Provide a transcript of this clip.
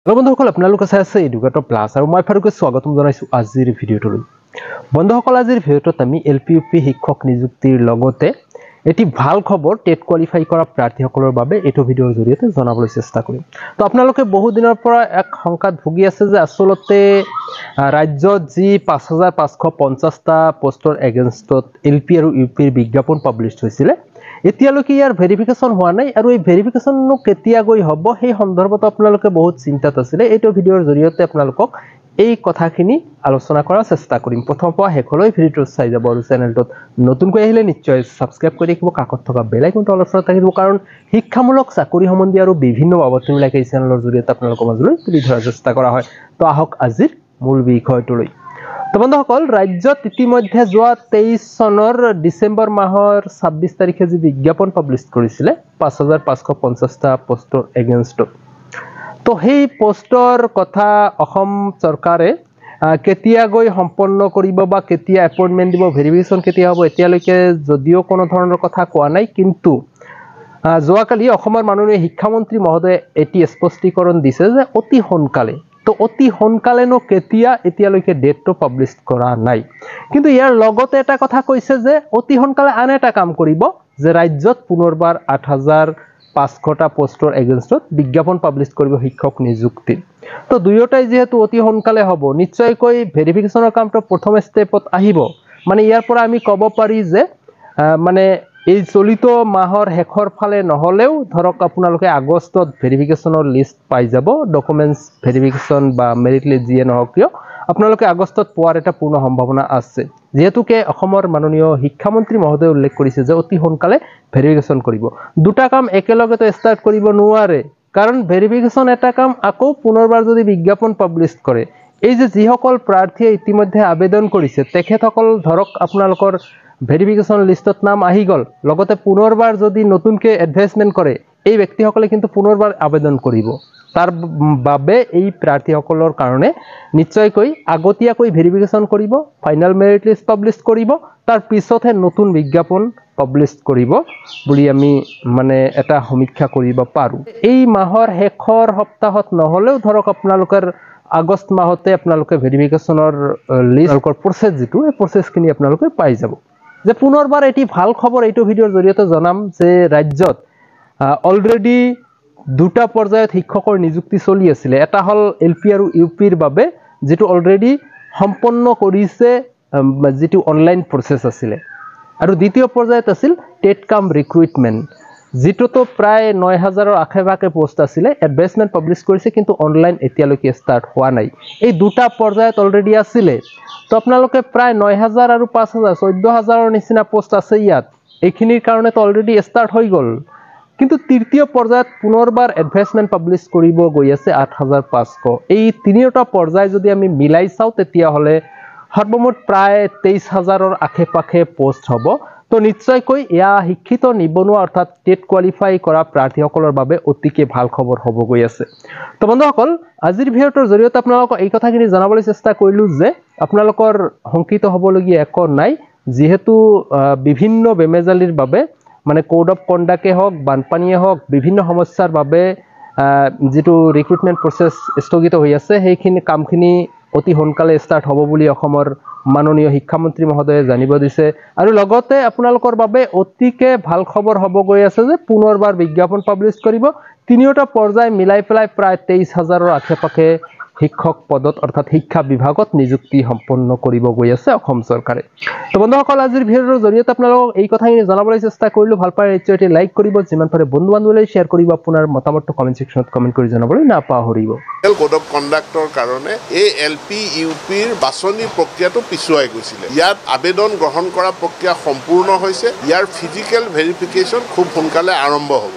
Hello' বন্ধুসকল, আপোনালোক চাই আছে এডুকেটৰ প্লাছ আৰু মই ফাৰুকে স্বাগতম জনাইছোঁ আজিৰ ভিডিঅ'টোলৈ। বন্ধুসকল, আজিৰ ভিডিঅ'টোত আমি LP/UP শিক্ষক নিযুক্তিৰ লগতে এটি ভাল খবৰ টেট কোৱালিফাই কৰা প্ৰাৰ্থীসকলৰ বাবে এইটো ভিডিঅ'ৰ জৰিয়তে জনাবলৈ চেষ্টা কৰিম। তো আপোনালোকে বহু দিনৰ পৰা এক শংকাত ভুগি আছে যে আচলতে ৰাজ্যত যি ৫৫৫০টা পোষ্টৰ এগেইনষ্টত LP আৰু UPৰ বিজ্ঞাপন পাব্লিছ হৈছিলে, এতিয়ালৈকে ইয়াৰ ভেৰিফিকেশ্যন হোৱা নাই আৰু এই ভেৰিফিকেশ্যননো কেতিয়াকৈ হ'ব সেই সন্দৰ্ভত আপোনালোকে বহুত চিন্তাত আছিলে। এইটো ভিডিঅ'ৰ জৰিয়তে আপোনালোকক এই কথাখিনি আলোচনা কৰাৰ চেষ্টা কৰিম। প্ৰথমৰ পৰা শেষলৈ ভিডিঅ'টো চাই যাব আৰু চেনেলটোত নতুনকৈ আহিলে নিশ্চয় ছাবস্ক্ৰাইব কৰি ৰাখিব, কাষত থকা বেল আইকনটো অল অপশ্যনত ৰাখিব, কাৰণ শিক্ষামূলক চাকৰি সম্বন্ধী আৰু বিভিন্ন বাবদবিলাক এই চেনেলৰ জৰিয়তে আপোনালোকৰ মাজলৈ তুলি ধৰাৰ চেষ্টা কৰা হয়। তো আহক আজিৰ মূল বিষয়টোলৈ। তো বন্ধুসকল, ৰাজ্যত ইতিমধ্যে যোৱা 23 চনৰ ডিচেম্বৰ মাহৰ 26 তাৰিখে যি বিজ্ঞাপন পাব্লিছ কৰিছিলে ৫৫৫০টা পোষ্টৰ এগেইনষ্টত, তো সেই পোষ্টৰ কথা অসম চৰকাৰে কেতিয়া গৈ সম্পন্ন কৰিব বা কেতিয়া এপইণ্টমেণ্ট দিব, ভেৰিফিকেশ্যন কেতিয়া হ'ব, এতিয়ালৈকে যদিও কোনো ধৰণৰ কথা কোৱা নাই, কিন্তু যোৱাকালি অসমৰ মাননীয় শিক্ষামন্ত্ৰী মহোদয়ে এটি স্পষ্টীকৰণ দিছে যে অতি সোনকালে। তো অতি সোনকালেনো কেতিয়া, এতিয়ালৈকে ডেটটো পাব্লিছ কৰা নাই। কিন্তু ইয়াৰ লগতে এটা কথা কৈছে যে অতি সোনকালে আন এটা কাম কৰিব, যে ৰাজ্যত পুনৰবাৰ ৮৫০০টা পোষ্টৰ এগেইনষ্টত বিজ্ঞাপন পাব্লিছ কৰিব শিক্ষক নিযুক্তিৰ। তো দুয়োটাই যিহেতু অতি সোনকালে হ'ব, নিশ্চয়কৈ ভেৰিফিকেশ্যনৰ কামটো প্ৰথম ষ্টেপত আহিব। মানে ইয়াৰ পৰা আমি ক'ব পাৰি যে মানে এই চলিত মাহৰ শেষৰ ফালে নহ'লেও ধৰক আপোনালোকে আগষ্টত ভেৰিফিকেশ্যনৰ লিষ্ট পাই যাব। ডকুমেণ্টছ ভেৰিফিকেশ্যন বা মেৰিট লিষ্ট যিয়ে নহওক কিয়, আপোনালোকে আগষ্টত পোৱাৰ এটা পূৰ্ণ সম্ভাৱনা আছে, যিহেতুকে অসমৰ মাননীয় শিক্ষামন্ত্ৰী মহোদয়ে উল্লেখ কৰিছে যে অতি সোনকালে ভেৰিফিকেশ্যন কৰিব। দুটা কাম একেলগতে ষ্টাৰ্ট কৰিব নোৱাৰে, কাৰণ ভেৰিফিকেশ্যন এটা কাম, আকৌ পুনৰবাৰ যদি বিজ্ঞাপন পাব্লিছ কৰে, এই যে যিসকল প্ৰাৰ্থীয়ে ইতিমধ্যে আবেদন কৰিছে তেখেতসকল ধৰক আপোনালোকৰ ভেৰিফিকেশ্যন লিষ্টত নাম আহি গ'ল, লগতে পুনৰবাৰ যদি নতুনকৈ এডভাৰ্টাইজমেণ্ট কৰে, এই ব্যক্তিসকলে কিন্তু পুনৰবাৰ আবেদন কৰিব। তাৰ বাবে এই প্ৰাৰ্থীসকলৰ কাৰণে নিশ্চয়কৈ আগতীয়াকৈ ভেৰিফিকেশ্যন কৰিব, ফাইনেল মেৰিট লিষ্ট পাব্লিছ কৰিব, তাৰ পিছতহে নতুন বিজ্ঞাপন পাব্লিছ কৰিব বুলি আমি মানে এটা সমীক্ষা কৰিব পাৰোঁ। এই মাহৰ শেষৰ সপ্তাহত নহ'লেও ধৰক আপোনালোকৰ আগষ্ট মাহতে আপোনালোকে ভেৰিফিকেশ্যনৰ লিষ্টৰ প্ৰচেছ যিটো, এই প্ৰচেছখিনি আপোনালোকে পাই যাব। যে পুনৰবাৰ এটি ভাল খবৰ এইটো ভিডিঅ'ৰ জৰিয়তে জনাম যে ৰাজ্যত অলৰেডি দুটা পৰ্যায়ত শিক্ষকৰ নিযুক্তি চলি আছিলে। এটা হ'ল LP আৰু UPৰ বাবে, যিটো অলৰেডি সম্পন্ন কৰিছে, যিটো অনলাইন প্ৰচেছ আছিলে, আৰু দ্বিতীয় পৰ্যায়ত আছিল টেট কাম ৰিক্ৰুইটমেণ্ট, যিটোতো প্ৰায় ৯,০০০ৰ আশে-পাশে পোষ্ট আছিলে। এডভাৰ্টাইজমেণ্ট পাব্লিছ কৰিছে, কিন্তু অনলাইন এতিয়ালৈকে ষ্টাৰ্ট হোৱা নাই। এই দুটা পৰ্যায়ত অলৰেডি আছিলে। তো আপোনালোকে প্ৰায় ৯,০০০ আৰু ৫,০০০, ১৪,০০০ৰ নিচিনা পোষ্ট আছে ইয়াত। এইখিনিৰ কাৰণেতো অলৰেডি ষ্টাৰ্ট হৈ গ'ল, কিন্তু তৃতীয় পৰ্যায়ত পুনৰবাৰ এডভাৰ্টাইজমেণ্ট পাব্লিছ কৰিব গৈ আছে ৮৫০০। এই তিনিওটা পৰ্যায় যদি আমি মিলাই চাওঁ, তেতিয়াহ'লে সৰ্বমুঠ প্ৰায় ২৩,০০০ৰ আশে-পাশে পোষ্ট হ'ব। তো নিশ্চয়কৈ এয়া শিক্ষিত নিবনুৱা অৰ্থাৎ টেট কোৱালিফাই কৰা প্ৰাৰ্থীসকলৰ বাবে অতিকে ভাল খবৰ হ'ব গৈ আছে। তো বন্ধুসকল, আজিৰ ভিডিঅ'টোৰ জৰিয়তে আপোনালোকক এই কথাখিনি জনাবলৈ চেষ্টা কৰিলোঁ যে আপোনালোকৰ শংকিত হ'বলগীয়া একো নাই, যিহেতু বিভিন্ন বেমেজালিৰ বাবে, মানে কোড অফ কণ্ডাক্টে হওক, বানপানীয়ে হওক, বিভিন্ন সমস্যাৰ বাবে যিটো ৰিক্ৰুটমেণ্ট প্ৰচেছ স্থগিত হৈ আছে, সেইখিনি কামখিনি অতি সোনকালে ষ্টাৰ্ট হ'ব বুলি অসমৰ মাননীয় শিক্ষামন্ত্ৰী মহোদয়ে জানিব দিছে। আৰু লগতে আপোনালোকৰ বাবে অতিকে ভাল খবৰ হ'ব গৈ আছে যে পুনৰবাৰ বিজ্ঞাপন পাব্লিছ কৰিব। তিনিওটা পৰ্যায় মিলাই পেলাই প্ৰায় ২৩,০০০ৰ আশে-পাশে শিক্ষক পদত অৰ্থাৎ শিক্ষা বিভাগত নিযুক্তি সম্পন্ন কৰিব গৈ আছে অসম চৰকাৰে। তো বন্ধুসকল, আজিৰ ভিডিঅ'ৰ জৰিয়তে আপোনালোকক এই কথাখিনি জনাবলৈ চেষ্টা কৰিলোঁ। ভাল পায় নিশ্চয় লাইক কৰিব, যিমান পাৰে বন্ধু-বান্ধৱীলৈ শ্বেয়াৰ কৰিব, আপোনাৰ মতামতটো কমেণ্ট ছেকশ্যনত কমেণ্ট কৰি জনাবলৈ নাপাহৰিব। কোড অফ কণ্ডাক্টৰ কাৰণে এই LP UPৰ বাছনি প্ৰক্ৰিয়াটো পিছুৱাই গৈছিলে। ইয়াত আবেদন গ্ৰহণ কৰা প্ৰক্ৰিয়া সম্পূৰ্ণ হৈছে। ইয়াৰ ফিজিকেল ভেৰিফিকেশ্যন খুব সোনকালে আৰম্ভ হ'ব।